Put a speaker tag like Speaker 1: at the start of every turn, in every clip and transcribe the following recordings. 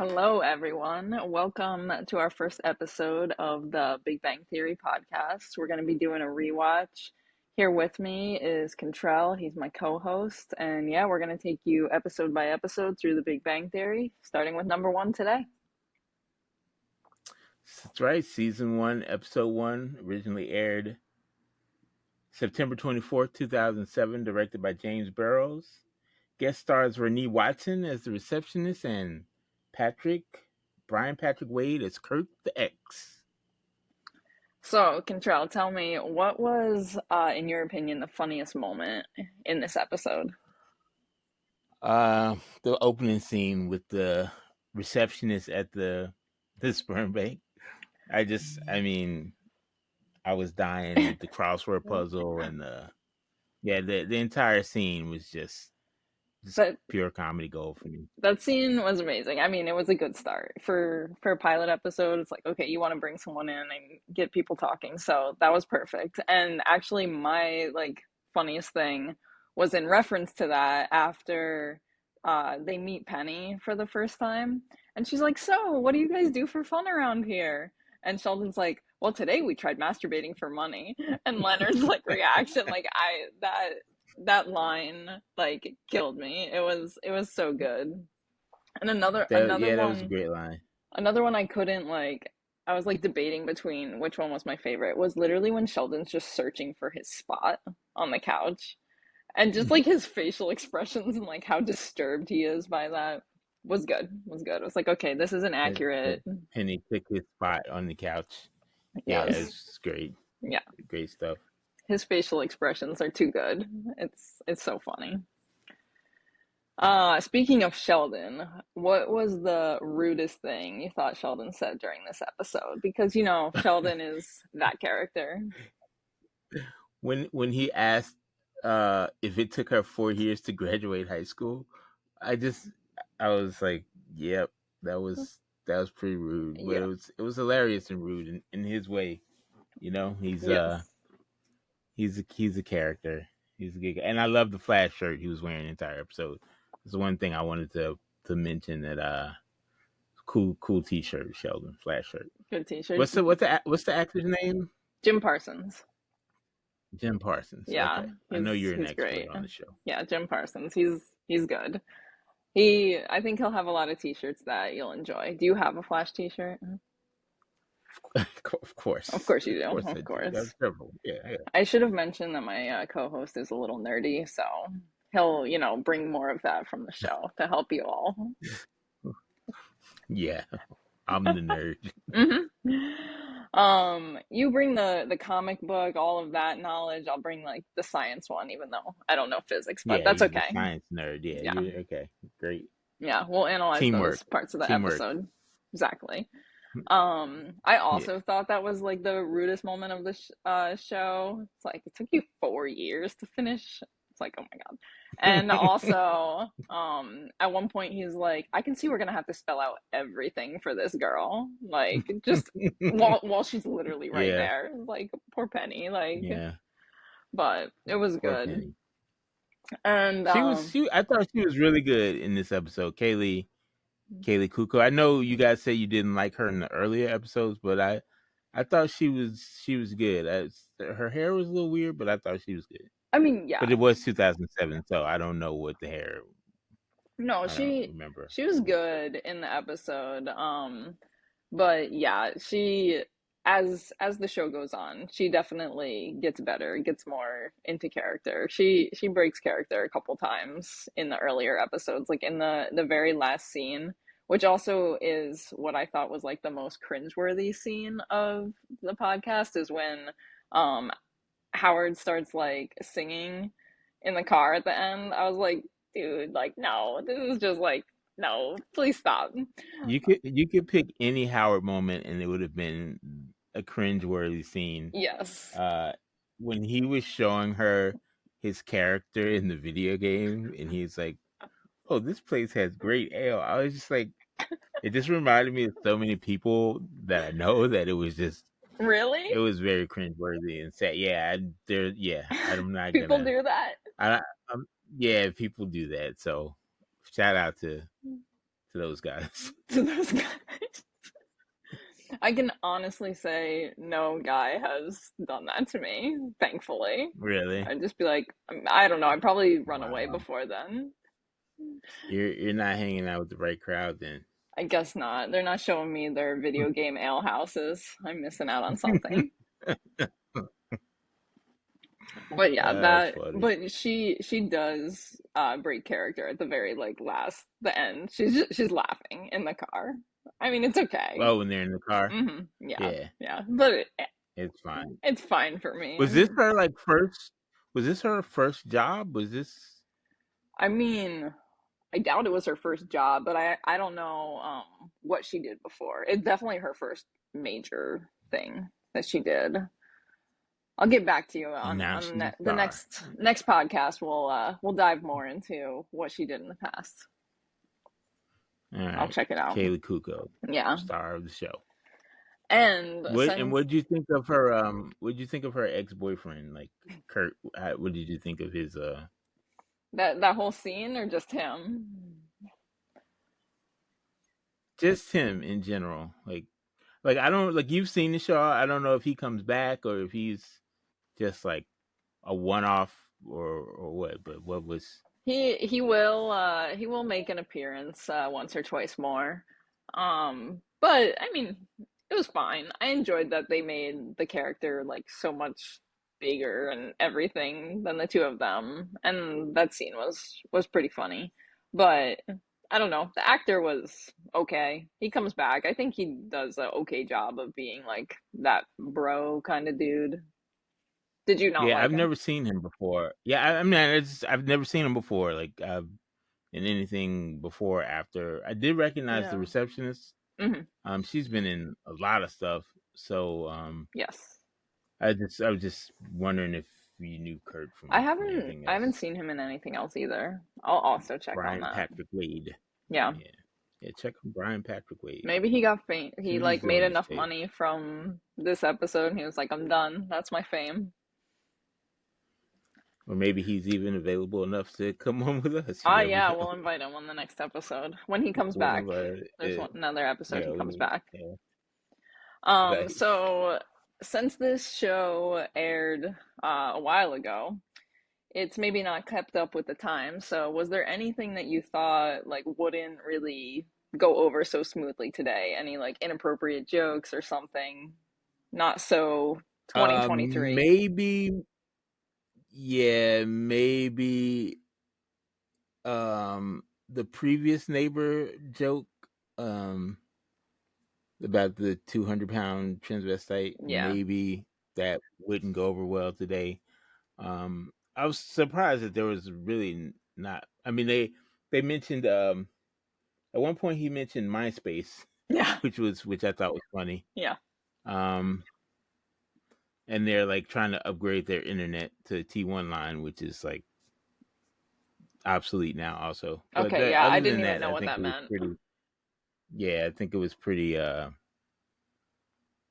Speaker 1: Hello, everyone. Welcome to our first episode of the Big Bang Theory podcast. We're going to be doing a rewatch. Here with me is Contrell. He's my co-host. And yeah, we're going to take you episode by episode through the Big Bang Theory, starting with number 1 today.
Speaker 2: That's right. Season 1, Episode 1, originally aired September 24th, 2007, directed by James Burrows. Guest stars Renee Watson as the receptionist and Brian Patrick Wade as Kurt the X.
Speaker 1: So, Contrell, tell me, what was, in your opinion, the funniest moment in this episode?
Speaker 2: The opening scene with the receptionist at the sperm bank. I was dying with the crossword puzzle and the entire scene was just pure comedy gold for me.
Speaker 1: That scene was amazing. I mean, it was a good start for a pilot episode. It's like, okay, you want to bring someone in and get people talking, so that was perfect. And actually, my funniest thing was in reference to that after they meet Penny for the first time, and she's like, "So, what do you guys do for fun around here?" And Sheldon's like, "Well, today we tried masturbating for money." And Leonard's reaction, that line killed me. It was so good. And another
Speaker 2: that
Speaker 1: one,
Speaker 2: was a great line.
Speaker 1: Another one I couldn't I was debating between which one was my favorite was literally when Sheldon's just searching for his spot on the couch, and just his facial expressions and how disturbed he is by that was good. It was like, okay, this is an accurate.
Speaker 2: Penny took his spot on the couch. Yeah, it's great.
Speaker 1: Yeah,
Speaker 2: great stuff.
Speaker 1: His facial expressions are too good. It's so funny. Speaking of Sheldon, what was the rudest thing you thought Sheldon said during this episode? Because Sheldon is that character.
Speaker 2: When he asked if it took her 4 years to graduate high school, I was like, yep, that was pretty rude. But it was hilarious and rude in his way. He's
Speaker 1: Yes.
Speaker 2: He's a character. He's a good guy. And I love the Flash shirt he was wearing the entire episode. It's the one thing I wanted to mention, that cool t-shirt, Sheldon Flash shirt.
Speaker 1: Good t-shirt.
Speaker 2: What's the actor's name?
Speaker 1: Jim Parsons.
Speaker 2: Jim Parsons.
Speaker 1: Yeah,
Speaker 2: okay. I know you're an expert
Speaker 1: great
Speaker 2: on the show.
Speaker 1: Yeah, Jim Parsons. He's good. I think he'll have a lot of t-shirts that you'll enjoy. Do you have a Flash t-shirt?
Speaker 2: Of course.
Speaker 1: Of course you do.
Speaker 2: Of course. That's terrible. Yeah.
Speaker 1: I should have mentioned that my co-host is a little nerdy, so he'll, bring more of that from the show to help you all.
Speaker 2: Yeah, I'm the nerd.
Speaker 1: Mm-hmm. You bring the comic book, all of that knowledge. I'll bring the science one, even though I don't know physics, but that's okay.
Speaker 2: The science nerd. Yeah. Okay. Great.
Speaker 1: Yeah, we'll analyze those parts of the episode. Exactly. I also thought that was the rudest moment of the show. It's like, it took you 4 years to finish. It's like, oh my god. And also, at one point he's like, I can see we're gonna have to spell out everything for this girl, just while she's literally right there. Poor Penny.
Speaker 2: Yeah.
Speaker 1: But it was good.
Speaker 2: Penny.
Speaker 1: And
Speaker 2: I thought she was really good in this episode, Kaylee Cuoco. I know you guys say you didn't like her in the earlier episodes, but I thought she was good. Her hair was a little weird, but I thought she was good.
Speaker 1: I mean, yeah.
Speaker 2: But it was 2007, so I don't know what the hair.
Speaker 1: No, she was good in the episode. But yeah, she as the show goes on, she definitely gets better, gets more into character. She breaks character a couple times in the earlier episodes, in the very last scene, which also is what I thought was the most cringeworthy scene of the podcast, is when Howard starts singing in the car at the end. I was like, dude, no, this is just no, please stop.
Speaker 2: You could pick any Howard moment and it would have been a cringeworthy scene.
Speaker 1: Yes.
Speaker 2: When he was showing her his character in the video game and he's like, oh, this place has great ale. I was just like, it just reminded me of so many people that I know that it was just,
Speaker 1: really?
Speaker 2: It was very cringeworthy and sad. Yeah, I'm not
Speaker 1: people do that.
Speaker 2: Yeah, people do that. So shout out to to those guys.
Speaker 1: To those guys. I can honestly say no guy has done that to me, thankfully.
Speaker 2: Really?
Speaker 1: I'd just be like, I don't know, I'd probably run away
Speaker 2: Wow.
Speaker 1: before then.
Speaker 2: You're not hanging out with the right crowd then.
Speaker 1: I guess not. They're not showing me their video game ale houses. I'm missing out on something. But yeah,
Speaker 2: That's funny.
Speaker 1: but she does break character at the very like last the end. She's laughing in the car. I mean, it's okay.
Speaker 2: Oh, when they're in the car?
Speaker 1: Yeah,
Speaker 2: Yeah,
Speaker 1: yeah. But
Speaker 2: it's fine.
Speaker 1: it's fine for me.
Speaker 2: Was this her like first? Was this her first job? Was this?
Speaker 1: I mean, I doubt it was her first job, but I don't know what she did before. It's definitely her first major thing that she did. I'll get back to you
Speaker 2: And now
Speaker 1: on
Speaker 2: she's a
Speaker 1: the
Speaker 2: star.
Speaker 1: next podcast. We'll dive more into what she did in the past.
Speaker 2: All right,
Speaker 1: I'll check it out.
Speaker 2: Kaylee Kuko,
Speaker 1: Yeah.
Speaker 2: star of the show.
Speaker 1: And
Speaker 2: what did you think of her? What did you think of her ex boyfriend, like Kurt? What did you think of his?
Speaker 1: that whole scene, or just him?
Speaker 2: Just him in general. Like I don't like you've seen the show. I don't know if he comes back or if he's just like a one off or what. But what was
Speaker 1: He will make an appearance once or twice more. But I mean, it was fine. I enjoyed that they made the character like so much bigger and everything than the two of them, and that scene was pretty funny. But I don't know, the actor was okay. He comes back. I think he does an okay job of being like that bro kind of dude. Did you not
Speaker 2: Yeah,
Speaker 1: like
Speaker 2: I've
Speaker 1: him?
Speaker 2: never seen him before. Yeah, I mean, I've never seen him before. Like in anything before or after. I did recognize the
Speaker 1: Yeah.
Speaker 2: receptionist.
Speaker 1: Hmm.
Speaker 2: She's been in a lot of stuff. So
Speaker 1: Yes.
Speaker 2: I was just wondering if you knew Kurt from anything
Speaker 1: I haven't
Speaker 2: else.
Speaker 1: seen him in anything else either. I'll also check on
Speaker 2: Brian
Speaker 1: that.
Speaker 2: Patrick Wade.
Speaker 1: Yeah.
Speaker 2: Yeah. Yeah, check on Brian Patrick Wade.
Speaker 1: Maybe he got faint.
Speaker 2: See
Speaker 1: He
Speaker 2: what he's
Speaker 1: like made
Speaker 2: doing these
Speaker 1: enough
Speaker 2: days.
Speaker 1: money from this episode and he was like, I'm done. That's my fame.
Speaker 2: Or maybe he's even available enough to come on with us. You
Speaker 1: Ah,
Speaker 2: never
Speaker 1: yeah,
Speaker 2: know.
Speaker 1: we'll invite him on the next episode when he comes
Speaker 2: One
Speaker 1: back.
Speaker 2: of our,
Speaker 1: There's another episode he
Speaker 2: yeah,
Speaker 1: comes back.
Speaker 2: yeah, nice.
Speaker 1: So since this show aired a while ago, it's maybe not kept up with the time. So was there anything that you thought like wouldn't really go over so smoothly today? Any like inappropriate jokes or something? Not so 2023.
Speaker 2: Maybe, yeah, maybe the previous neighbor joke about the 200-pound transvestite,
Speaker 1: Yeah.
Speaker 2: maybe that wouldn't go over well today. I was surprised that there was really not. I mean, they mentioned at one point he mentioned MySpace,
Speaker 1: Yeah.
Speaker 2: which I thought was funny.
Speaker 1: Yeah.
Speaker 2: And they're like trying to upgrade their internet to T1 line, which is like obsolete now also. But
Speaker 1: Okay, yeah, I
Speaker 2: other
Speaker 1: didn't
Speaker 2: than
Speaker 1: even
Speaker 2: that,
Speaker 1: know
Speaker 2: I
Speaker 1: what
Speaker 2: think
Speaker 1: that
Speaker 2: it was
Speaker 1: meant.
Speaker 2: pretty. Yeah, I think it was pretty. I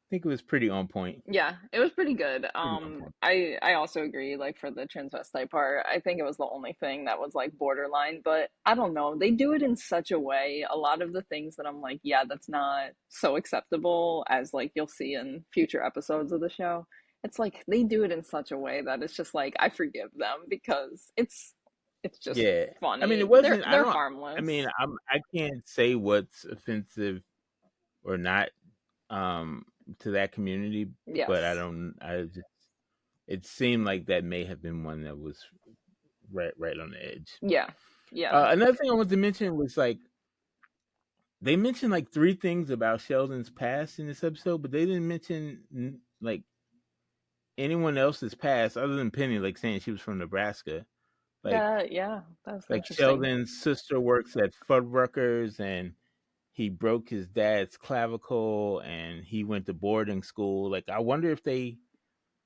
Speaker 2: think it was pretty on point.
Speaker 1: Yeah, it was pretty good.
Speaker 2: Pretty on point.
Speaker 1: I also agree, like for the transvestite part, I think it was the only thing that was like borderline, but I don't know. They do it in such a way, a lot of the things that I'm like, yeah, that's not so acceptable as like you'll see in future episodes of the show. It's like they do it in such a way that it's just like I forgive them because it's just
Speaker 2: Yeah, I mean,
Speaker 1: funny.
Speaker 2: it wasn't. I
Speaker 1: They're
Speaker 2: don't. I
Speaker 1: harmless.
Speaker 2: mean, I can't say what's offensive or not to that community, but I
Speaker 1: Yes.
Speaker 2: don't. I just. It seemed like that may have been one that was right on the edge.
Speaker 1: Yeah. Yeah.
Speaker 2: Another thing I wanted to mention was like they mentioned like 3 things about Sheldon's past in this episode, but they didn't mention like anyone else's past other than Penny, like saying she was from Nebraska.
Speaker 1: Yeah, that's
Speaker 2: Like
Speaker 1: interesting.
Speaker 2: Sheldon's sister works at Fuddruckers, and he broke his dad's clavicle, and he went to boarding school. Like I wonder if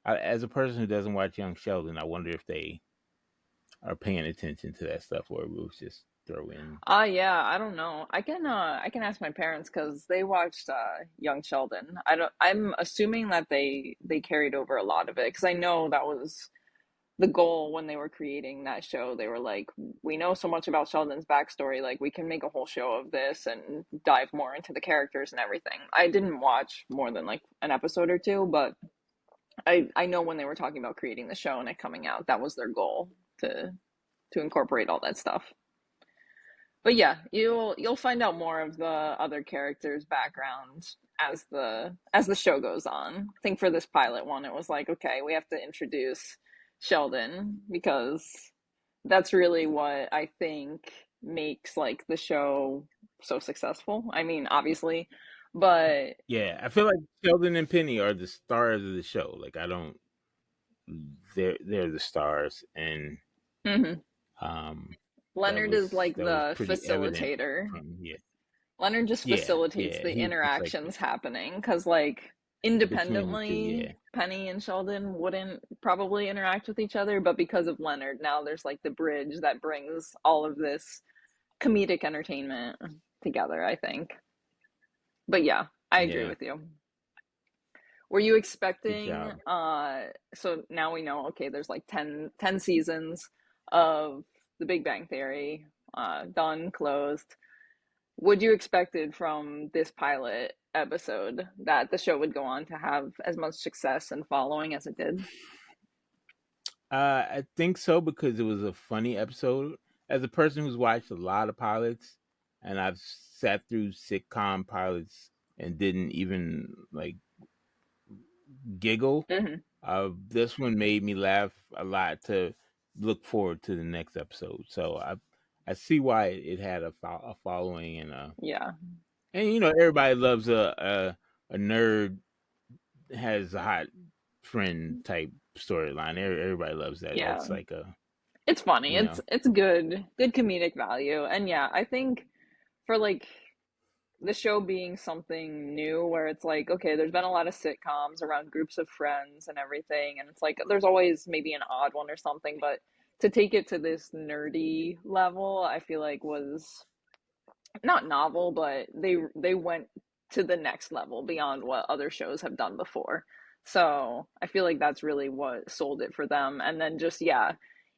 Speaker 2: as a person who doesn't watch Young Sheldon, I wonder if they are paying attention to that stuff, or it was just throw in.
Speaker 1: Yeah, I don't know. I can ask my parents because they watched Young Sheldon. I'm assuming that they carried over a lot of it because I know that was the goal when they were creating that show. They were like, we know so much about Sheldon's backstory, like we can make a whole show of this and dive more into the characters and everything. I didn't watch more than like an episode or two, but I know when they were talking about creating the show and it coming out, that was their goal to incorporate all that stuff. But yeah, you'll find out more of the other characters' backgrounds as the show goes on. I think for this pilot one, it was like, okay, we have to introduce Sheldon because that's really what I think makes like the show so successful. I mean, obviously, but
Speaker 2: Yeah, I feel like Sheldon and Penny are the stars of the show. Like I don't, they're the stars, and
Speaker 1: mhm.
Speaker 2: um,
Speaker 1: Leonard is like
Speaker 2: that was
Speaker 1: the
Speaker 2: pretty evident
Speaker 1: facilitator.
Speaker 2: from
Speaker 1: Leonard just facilitates
Speaker 2: yeah.
Speaker 1: the
Speaker 2: He's just like
Speaker 1: interactions happening because, like,
Speaker 2: between the two.
Speaker 1: independently,
Speaker 2: Yeah,
Speaker 1: Penny and Sheldon wouldn't probably interact with each other, but because of Leonard, now there's like the bridge that brings all of this comedic entertainment together, I think. But yeah, I agree
Speaker 2: yeah.
Speaker 1: with you. Were you
Speaker 2: Good
Speaker 1: expecting,
Speaker 2: job.
Speaker 1: so now we know, okay, there's like 10 seasons of The Big Bang Theory, done, closed. Would you expected from this pilot episode that the show would go on to have as much success and following as it did?
Speaker 2: I think so because it was a funny episode. As a person who's watched a lot of pilots, and I've sat through sitcom pilots and didn't even like giggle.
Speaker 1: Mm-hmm.
Speaker 2: This one made me laugh a lot to look forward to the next episode. So I see why it had a following,
Speaker 1: Yeah,
Speaker 2: and you know everybody loves a nerd has a hot friend type storyline. Everybody loves that.
Speaker 1: yeah.
Speaker 2: That's like a
Speaker 1: It's funny.
Speaker 2: you know
Speaker 1: It's good comedic value. And yeah, I think for like the show being something new where it's like, okay, there's been a lot of sitcoms around groups of friends and everything, and it's like there's always maybe an odd one or something, but to take it to this nerdy level, I feel like was not novel, but they went to the next level beyond what other shows have done before. So I feel like that's really what sold it for them. And then just yeah,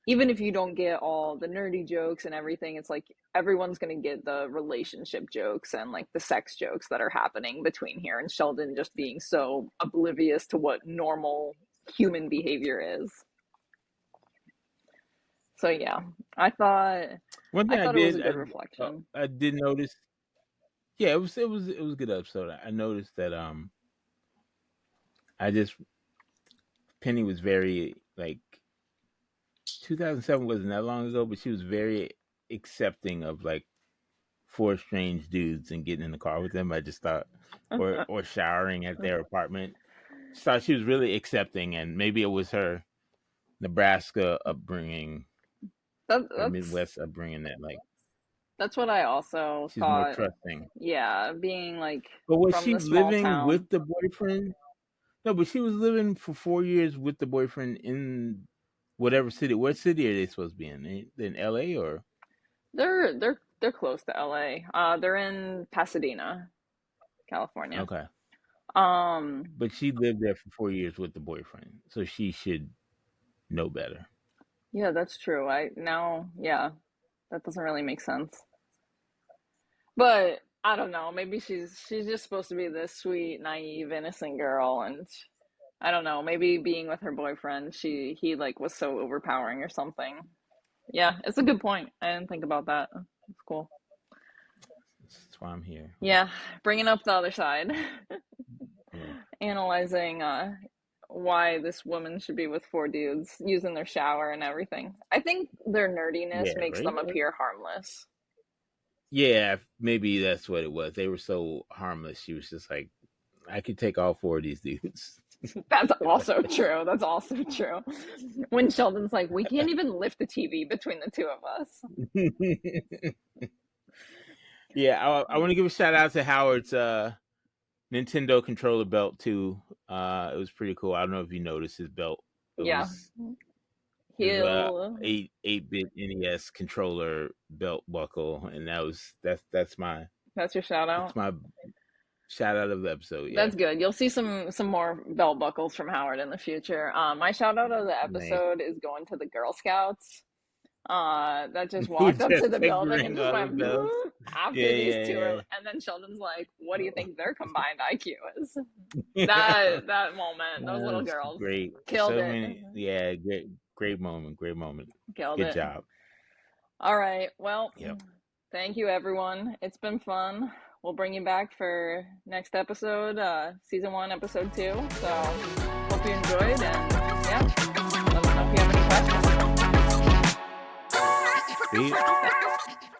Speaker 1: even if you don't get all the nerdy jokes and everything, it's like everyone's gonna get the relationship jokes and like the sex jokes that are happening between here and Sheldon just being so oblivious to what normal human behavior is. So yeah, I thought
Speaker 2: one thing
Speaker 1: I
Speaker 2: I
Speaker 1: thought it was a
Speaker 2: did
Speaker 1: good reflection.
Speaker 2: I did notice. Yeah, it was a good episode. I noticed that I just Penny was very like 2007 wasn't that long ago, but she was very accepting of like four strange dudes and getting in the car with them. I just thought, or showering at their apartment. Just thought she was really accepting, and maybe it was her Nebraska upbringing
Speaker 1: That,
Speaker 2: or
Speaker 1: that's
Speaker 2: Midwest upbringing that like
Speaker 1: that's what I also
Speaker 2: she's more
Speaker 1: thought.
Speaker 2: trusting.
Speaker 1: Yeah, being like
Speaker 2: But was
Speaker 1: from
Speaker 2: she
Speaker 1: the small
Speaker 2: living
Speaker 1: town.
Speaker 2: with the boyfriend? No, but she was living for 4 years with the boyfriend in whatever city. What city are they supposed to be in? In LA or
Speaker 1: They're close to LA. They're in Pasadena, California.
Speaker 2: okay?
Speaker 1: Um,
Speaker 2: But she lived there for 4 years with the boyfriend, so she should know better.
Speaker 1: yeah, that's true. I now, yeah, that doesn't really make sense. But I don't know. Maybe she's just supposed to be this sweet, naive, innocent girl, and I don't know. Maybe being with her boyfriend, he like was so overpowering or something. Yeah, it's a good point. I didn't think about that. It's cool.
Speaker 2: That's why I'm here.
Speaker 1: Yeah, bringing up the other side,
Speaker 2: Yeah,
Speaker 1: analyzing why this woman should be with four dudes, using their shower and everything. I think their nerdiness
Speaker 2: yeah,
Speaker 1: makes
Speaker 2: right.
Speaker 1: them appear harmless.
Speaker 2: Yeah, maybe that's what it was. They were so harmless. She was just like, I could take all four of these dudes.
Speaker 1: That's also true. That's also true. When Sheldon's like, we can't even lift the TV between the two of us.
Speaker 2: Yeah, I want to give a shout out to Howard's Nintendo controller belt too. It was pretty cool. I don't know if you noticed his belt. It
Speaker 1: Yeah,
Speaker 2: was his
Speaker 1: he'll.
Speaker 2: 8-bit NES controller belt buckle, and that's
Speaker 1: That's your shout
Speaker 2: that's
Speaker 1: out.
Speaker 2: my shout out of the episode. Yeah,
Speaker 1: That's good. You'll see some more belt buckles from Howard in the future. My shout out of the
Speaker 2: nice.
Speaker 1: episode is going to the Girl Scouts that just
Speaker 2: Who
Speaker 1: walked up to
Speaker 2: just
Speaker 1: the
Speaker 2: like
Speaker 1: building and
Speaker 2: ring
Speaker 1: just
Speaker 2: all the
Speaker 1: went
Speaker 2: bells?
Speaker 1: "Boop," after these two are, and then Sheldon's like, "What do you think their combined IQ is?"
Speaker 2: Yeah.
Speaker 1: That moment, those little
Speaker 2: That's
Speaker 1: girls
Speaker 2: great.
Speaker 1: killed
Speaker 2: So
Speaker 1: it.
Speaker 2: many. Yeah, great moment. Great moment.
Speaker 1: Killed
Speaker 2: Good
Speaker 1: it.
Speaker 2: job.
Speaker 1: All right. Well,
Speaker 2: Yep.
Speaker 1: thank you, everyone. It's been fun. We'll bring you back for next episode, season 1, episode 2. So hope you enjoyed, and yeah, let us know if you have any questions.
Speaker 2: See you.